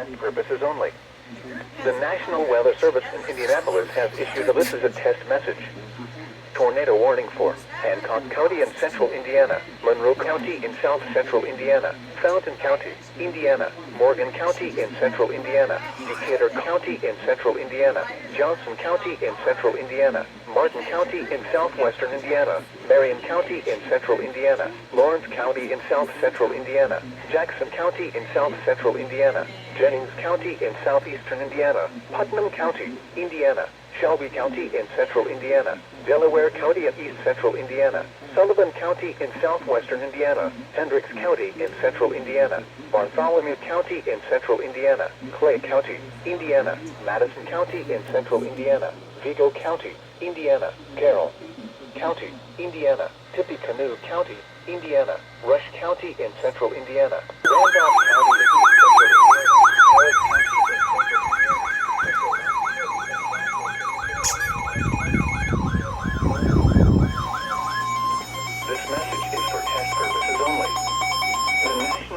test purposes only. The National Weather Service in Indianapolis has issued this is a test message. Tornado warning for Hancock County in central Indiana, Monroe County in south central Indiana, Fountain County, Indiana, Morgan County in central Indiana, Decatur County in central Indiana, Johnson County in central Indiana, Martin County in southwestern Indiana, Marion County in central Indiana, Lawrence County in south central Indiana, Jackson County in south central Indiana, Jennings County in southeastern Indiana, Putnam County, Indiana, Shelby County in central Indiana, Delaware County in east central Indiana, Sullivan County in southwestern Indiana, Hendricks County in central Indiana, Bartholomew County in central Indiana, Clay County, Indiana, Madison County in central Indiana, Vigo County, Indiana, Carroll County, Indiana, Tippecanoe County, Indiana, Rush County in central Indiana, Randolph County in east central Indiana,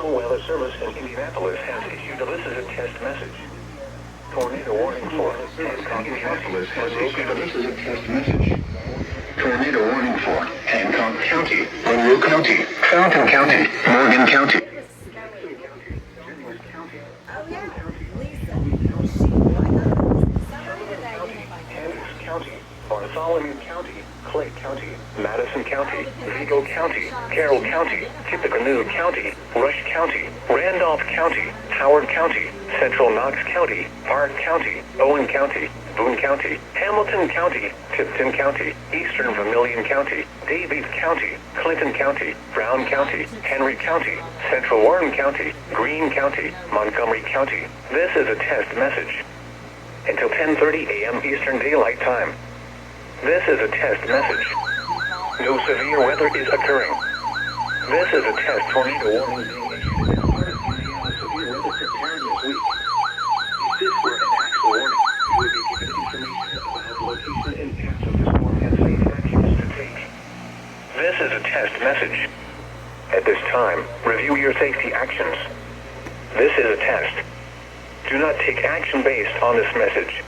Weather Service in Indianapolis has issued this is a test message. Tornado warning for Hancock County has issued this is a test message. Tornado warning for Hancock County, Monroe County, Fountain County, Morgan County. Hendricks County, Bartholomew County, Clay County, Madison County, Vigo County, Carroll County, Tippecanoe County, Rush County, Randolph County, Howard County, Central Knox County, Park County, Owen County, Boone County, Hamilton County, Tipton County, Eastern Vermilion County, Davies County, Clinton County, Brown County, Henry County, Central Warren County, Greene County, Montgomery County. This is a test message. Until 10:30 a.m. Eastern Daylight Time. This is a test message. No severe weather is occurring. This is a test tornado warning being issued as part of Indiana's severe weather preparedness week. If this were an actual warning, you would be given information about location and path of the storm and safe actions to take. This is a test message. At this time, review your safety actions. This is a test. Do not take action based on this message.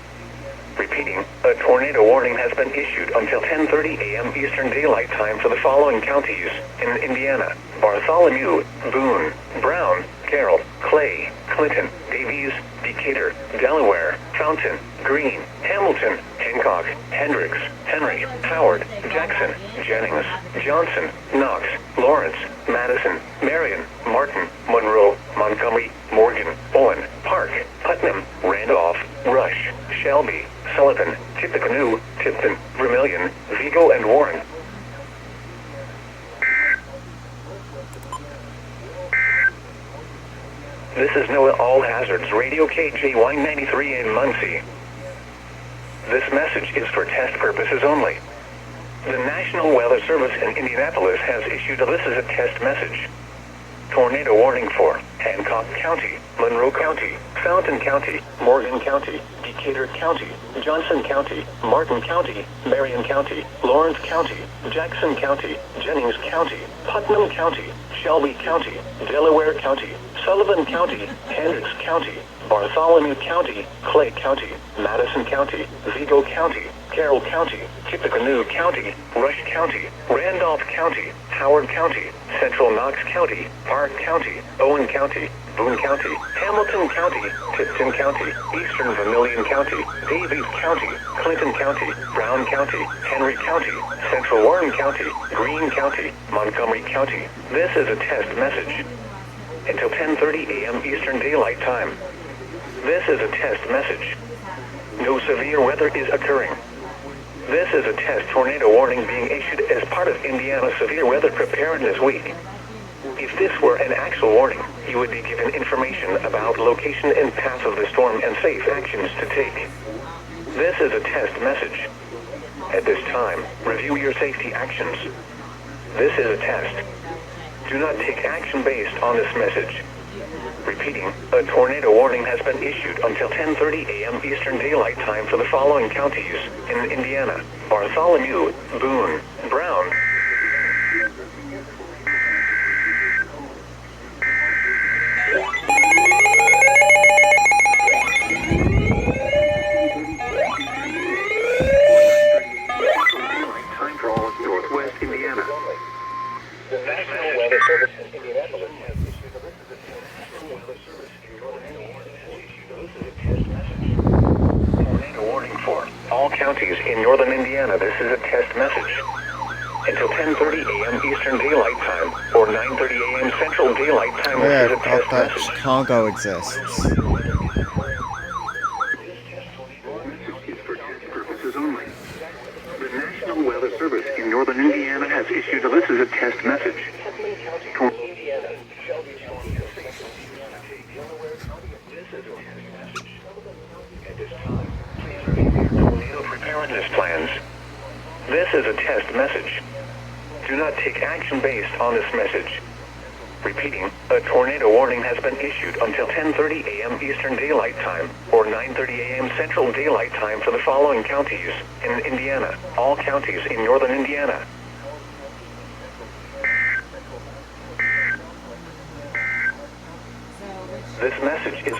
Repeating, a tornado warning has been issued until 10:30 a.m. Eastern Daylight Time for the following counties in Indiana: Bartholomew, Boone, Brown, Carroll, Clay, Clinton, Davies, Decatur, Delaware, Fountain, Greene, Hamilton, Hancock, Hendricks, Henry, Howard, Jackson, Jennings, Johnson, Knox, Lawrence, Madison, Marion, Martin, Monroe, Montgomery, Morgan, Owen, Park, Putnam, Randolph, Rush, Shelby, Sullivan, Tippecanoe, Tipton, Vermilion, Vigo, and Warren. This is NOAA All Hazards Radio KJY93 in Muncie. This message is for test purposes only. The National Weather Service in Indianapolis has issued this is a test message. Tornado warning for Hancock County, Monroe County, Fountain County, Morgan County, Decatur County, Johnson County, Martin County, Marion County, Lawrence County, Jackson County, Jennings County, Putnam County, Shelby County, Delaware County, Sullivan County, Hendricks County, Bartholomew County, Clay County, Madison County, Vigo County, Carroll County, Tippecanoe County, Rush County, Randolph County, Howard County, Central Knox County, Park County, Owen County, Boone County, Hamilton County, Tipton County, Eastern Vermilion County, Davies County, Clinton County, Brown County, Henry County, Central Warren County, Greene County, Montgomery County. This is a test message. Until 10:30 a.m. Eastern Daylight Time. This is a test message. No severe weather is occurring. This is a test tornado warning being issued as part of Indiana's Severe Weather Preparedness Week. If this were an actual warning, you would be given information about location and path of the storm and safe actions to take. This is a test message. At this time, review your safety actions. This is a test. Do not take action based on this message. Repeating, a tornado warning has been issued until 10:30 a.m. Eastern Daylight Time for the following counties in Indiana: Bartholomew, Boone, Brown. Indianapolis has issued a list of the National Weather Service in northern Indiana has issued a list of the test message. Tornado warning for all counties in northern Indiana. This is a test message. Until 10:30 a.m. Eastern Daylight Time or 9:30 a.m. Central Daylight Time, Oh yeah, this is I a test forgot that message. Chicago exists. For test purposes only. The National Weather Service in northern Indiana has issued a this is a test message. Indiana, Shelby County, Delaware County. This is a test message. At this time, please review your tornado preparedness plans. This is a test message. Do not take action based on this message. Repeating, a tornado warning has been issued until 10:30 a.m. Eastern Daylight Time or 9:30 a.m. Central Daylight Time for the following counties in Indiana. All counties in northern Indiana. This message is